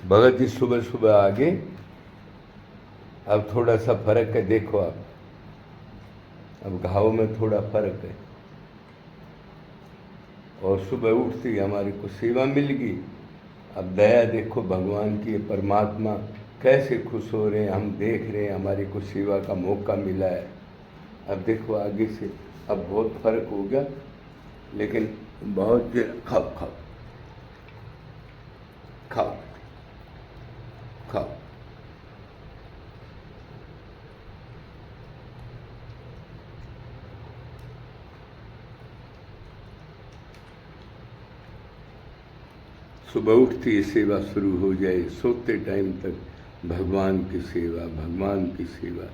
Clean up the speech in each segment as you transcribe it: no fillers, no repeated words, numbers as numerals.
भगत जी सुबह सुबह आगे। अब थोड़ा सा फर्क है, देखो आप, अब घाव में थोड़ा फर्क है। और सुबह उठती हमारी को सेवा मिल गई। अब दया देखो भगवान की, परमात्मा कैसे खुश हो रहे हैं, हम देख रहे हैं, हमारी को सेवा का मौका मिला है। अब देखो आगे से अब बहुत फर्क हो गया, लेकिन बहुत खाओ खाओ खाओ खाओ। सुबह उठती ही सेवा शुरू हो जाए, सोते टाइम तक भगवान की सेवा, भगवान की सेवा।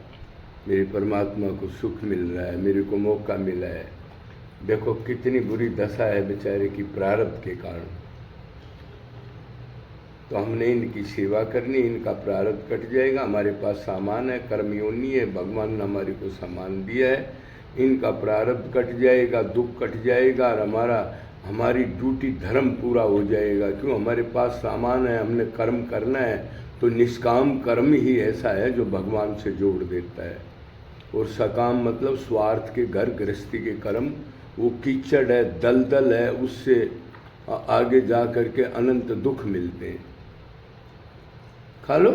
मेरे परमात्मा को सुख मिल रहा है, मेरे को मौका मिला है। देखो कितनी बुरी दशा है बेचारे की प्रारब्ध के कारण। तो हमने इनकी सेवा करनी, इनका प्रारब्ध कट जाएगा। हमारे पास सामान है, कर्मयोनि है, भगवान ने हमारे को सामान दिया है, इनका प्रारब्ध कट जाएगा, दुख कट जाएगा और हमारी ड्यूटी धर्म पूरा हो जाएगा। क्यों? हमारे पास सामान है, हमने कर्म करना है। तो निष्काम कर्म ही ऐसा है जो भगवान से जोड़ देता है। और सकाम मतलब स्वार्थ के घर गृहस्थी के कर्म, वो कीचड़ है, दलदल है, उससे आगे जा कर के अनंत दुख मिलते हैं। खा लो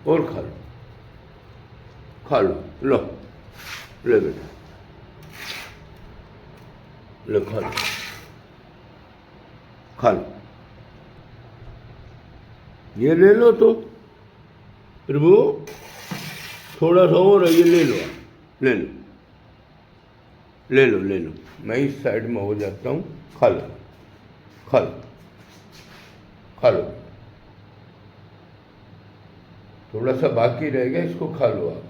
और खा लो, खा लो, लो ले बेटा, लो खा लो, खा लो, ये ले लो। तो प्रभु थोड़ा सा और है, ये ले लो, ले लो, ले लो, ले लो। मैं इस साइड में हो जाता हूँ, खा लो, खा लो, खा लो। थोड़ा सा बाकी रह गया, इसको खा लो आप।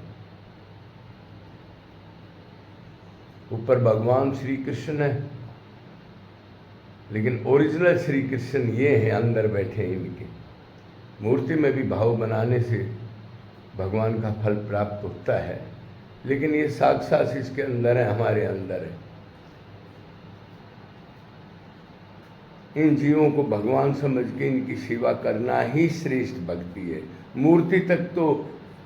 ऊपर भगवान श्री कृष्ण है, लेकिन ओरिजिनल श्री कृष्ण ये हैं, अंदर बैठे हैं इनके। मूर्ति में भी भाव बनाने से भगवान का फल प्राप्त होता है, लेकिन ये साक्षात इसके अंदर है, हमारे अंदर है। इन जीवों को भगवान समझ के इनकी सेवा करना ही श्रेष्ठ भक्ति है। मूर्ति तक तो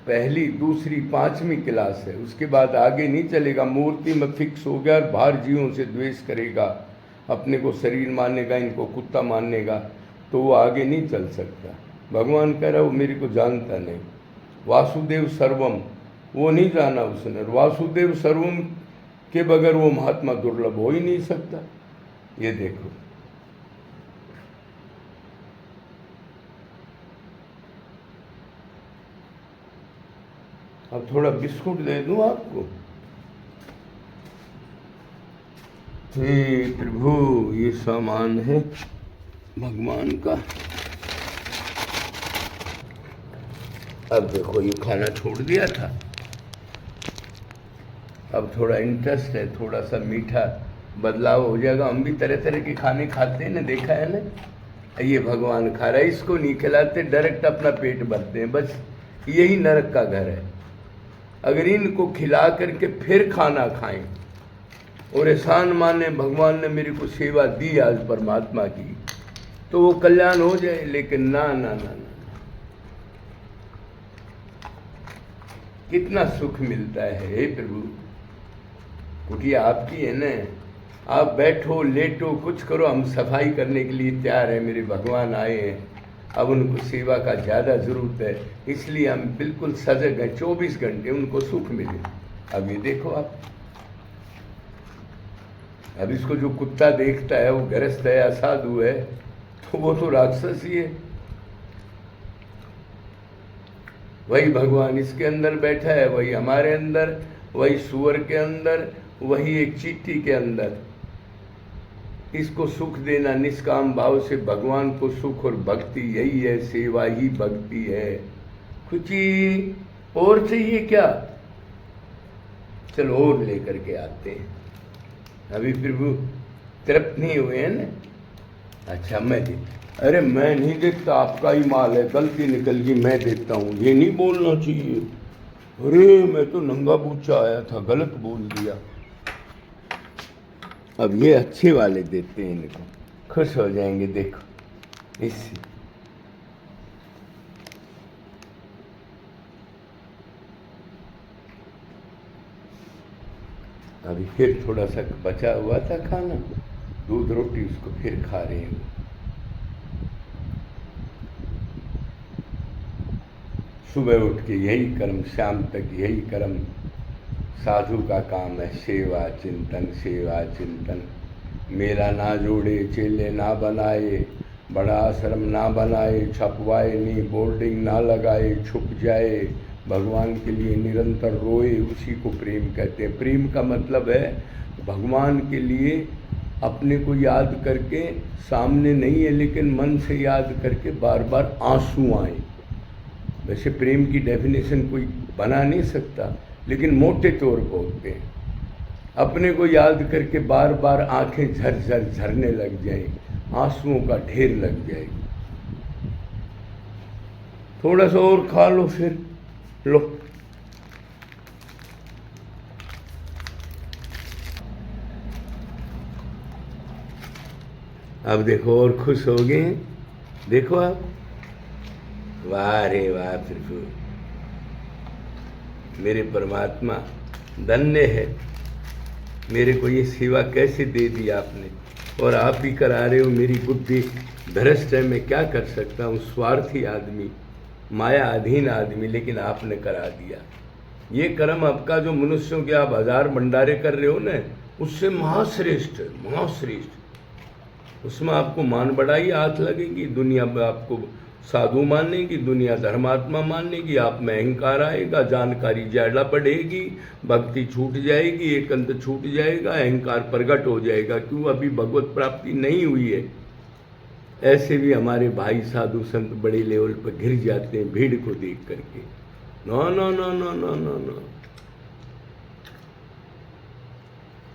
पहली, दूसरी, पांचवी क्लास है, उसके बाद आगे नहीं चलेगा। मूर्ति में फिक्स हो गया और बाहर जीवों से द्वेष करेगा, अपने को शरीर मानेगा, इनको कुत्ता मानेगा, तो वो आगे नहीं चल सकता। भगवान कह रहा वो मेरे को जानता नहीं। वासुदेव सर्वम, वो नहीं जाना उसने। वासुदेव सर्वम के बगैर वो महात्मा दुर्लभ हो ही नहीं सकता। ये देखो, अब थोड़ा बिस्कुट दे दूं आपको। हे प्रभु, ये सामान है भगवान का। अब देखो ये खाना छोड़ दिया था, अब थोड़ा इंटरेस्ट है, थोड़ा सा मीठा बदलाव हो जाएगा। हम भी तरह तरह के खाने खाते हैं ना, देखा है ना। ये भगवान खा रहा है, इसको नहीं खिलाते, डायरेक्ट अपना पेट भरते हैं, बस यही नरक का घर है। अगर इनको खिला करके फिर खाना खाएं और एहसान माने, भगवान ने मेरे को सेवा दी आज परमात्मा की, तो वो कल्याण हो जाए। लेकिन ना ना ना ना, कितना सुख मिलता है। हे प्रभु, कुटिया आपकी है न, आप बैठो, लेटो, कुछ करो, हम सफाई करने के लिए तैयार है। मेरे भगवान आए हैं, अब उनको सेवा का ज़्यादा ज़रूरत है, इसलिए हम बिल्कुल सजग हैं। 24 घंटे उनको सुख मिले। अब ये देखो आप, अब इसको जो कुत्ता देखता है वो गृहस्थ है, असाधु है, तो वो तो राक्षस ही है। वही भगवान इसके अंदर बैठा है, वही हमारे अंदर, वही सुअर के अंदर, वही एक चींटी के अंदर। इसको सुख देना निष्काम भाव से, भगवान को सुख और भक्ति यही है, सेवा ही भक्ति है। कुछ और चाहिए क्या? चलो और लेकर के आते हैं। अभी प्रभु तृप्त नहीं हुए हैं ना? अच्छा मैं दे, अरे मैं नहीं देखता, आपका ही माल है, गलती निकल गई, मैं देता हूँ, ये नहीं बोलना चाहिए। अरे मैं तो नंगा बूचा आया था, गलत बोल दिया। अब ये अच्छे वाले देते हैं इनको, खुश हो जाएंगे। देखो इससे अभी फिर थोड़ा सा बचा हुआ था खाना, दूध रोटी, उसको फिर खा रहे हैं। सुबह उठ के यही कर्म, शाम तक यही कर्म। साधु का काम है सेवा चिंतन, सेवा चिंतन। मेला ना जोड़े, चेले ना बनाए, बड़ा आश्रम ना बनाए, छपवाए नहीं, बोर्डिंग ना लगाए, छुप जाए, भगवान के लिए निरंतर रोए, उसी को प्रेम कहते हैं। प्रेम का मतलब है भगवान के लिए अपने को याद करके, सामने नहीं है लेकिन मन से याद करके बार बार आंसू आए। वैसे प्रेम की डेफिनेशन कोई बना नहीं सकता, लेकिन मोटे तौर पर होते हैं। अपने को याद करके बार बार आंखें झरझर झरने लग जाए, आंसुओं का ढेर लग जाएगी। थोड़ा सा और खा लो, फिर लो। अब देखो और खुश हो गए हैं, देखो आप। वाह रे वाह प्रभु, मेरे परमात्मा धन्य है, मेरे को ये सेवा कैसे दे दी आपने, और आप भी करा रहे हो। मेरी बुद्धि भ्रष्ट है, मैं क्या कर सकता हूँ, स्वार्थी आदमी, माया अधीन आदमी, लेकिन आपने करा दिया। ये कर्म आपका जो मनुष्यों के आप हजार भंडारे कर रहे हो ना, उससे महाश्रेष्ठ है, महाश्रेष्ठ। उसमें आपको मान बढ़ाई हाथ लगेगी, दुनिया में आपको साधु मानेगी, दुनिया धर्मात्मा मानेगी, आप में अहंकार आएगा, जानकारी ज्यादा बढ़ेगी, भक्ति छूट जाएगी, एकांत छूट जाएगा, अहंकार प्रकट हो जाएगा। क्यों? अभी भगवत प्राप्ति नहीं हुई है। ऐसे भी हमारे भाई साधु संत बड़े लेवल पर घिर जाते हैं भीड़ को देख करके। ना ना ना ना ना ना ना,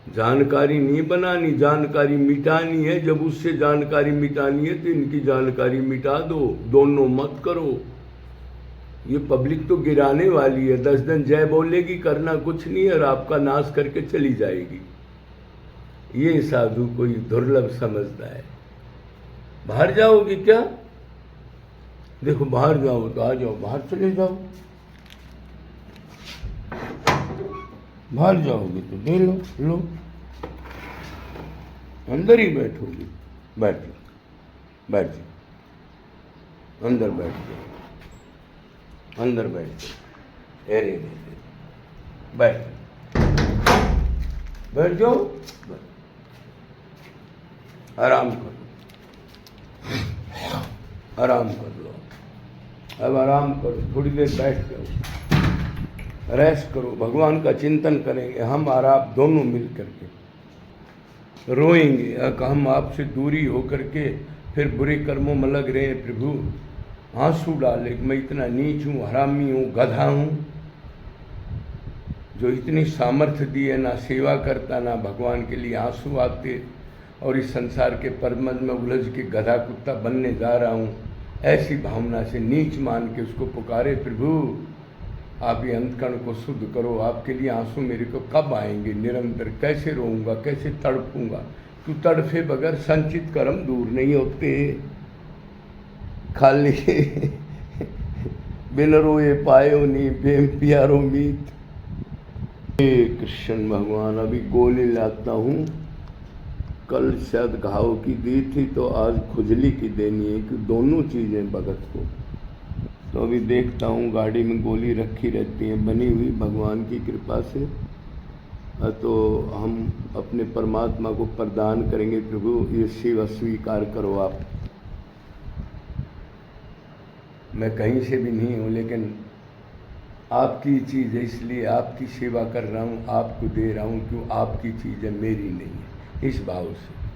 जानकारी नहीं बनानी, जानकारी मिटानी है। जब उससे जानकारी मिटानी है तो इनकी जानकारी मिटा दो, दोनों मत करो। ये पब्लिक तो गिराने वाली है, 10 दिन जय बोलेगी, करना कुछ नहीं है, और आपका नाश करके चली जाएगी। ये साधु कोई दुर्लभ समझता है। बाहर जाओगे क्या? देखो बाहर जाओ तो आ जाओ, बाहर चले जाओ। बाहर जाओगे तो दे लो, लो। अंदर ही बैठोगे, बैठ जाओ, बैठ जाओ, अंदर बैठ जाओ, अंदर बैठ जाओ, अरे बैठ बैठ जाओ, आराम करो, आराम कर लो। अब आराम करो, थोड़ी देर बैठ जाओ, रेस्ट करो, भगवान का चिंतन करेंगे हम और आप दोनों मिल करके। रोएंगे, हम आपसे दूरी हो करके फिर बुरे कर्मों में लग रहे हैं प्रभु। आंसू डाले, मैं इतना नीच हूँ, हरामी हूँ, गधा हूँ, जो इतनी सामर्थ्य दी है, ना सेवा करता, ना भगवान के लिए आंसू आते, और इस संसार के परमद में उलझ के गधा कुत्ता बनने जा रहा हूँ। ऐसी भावना से नीच मान के उसको पुकारे, प्रभु आप ये अंतकरण को शुद्ध करो। आपके लिए आंसू मेरे को कब आएंगे? निरंतर कैसे रोऊंगा, कैसे तड़पूंगा? तू तड़फे बगैर संचित कर्म दूर नहीं होते। खाली बिन रोए पायो नहीं प्रेम प्यारो मीत। कृष्ण भगवान, अभी गोली लाता हूँ। कल शायद घाव की दी थी तो आज खुजली की देनी है, कि दोनों चीज़ें भगत को। तो अभी देखता हूँ, गाड़ी में गोली रखी रहती है बनी हुई भगवान की कृपा से। तो हम अपने परमात्मा को प्रदान करेंगे, प्रभु ये सेवा स्वीकार करो आप। मैं कहीं से भी नहीं हूँ, लेकिन आपकी चीज़ है, इसलिए आपकी सेवा कर रहा हूँ, आपको दे रहा हूँ। क्यों? आपकी चीज़ है, मेरी नहीं है, इस भाव से।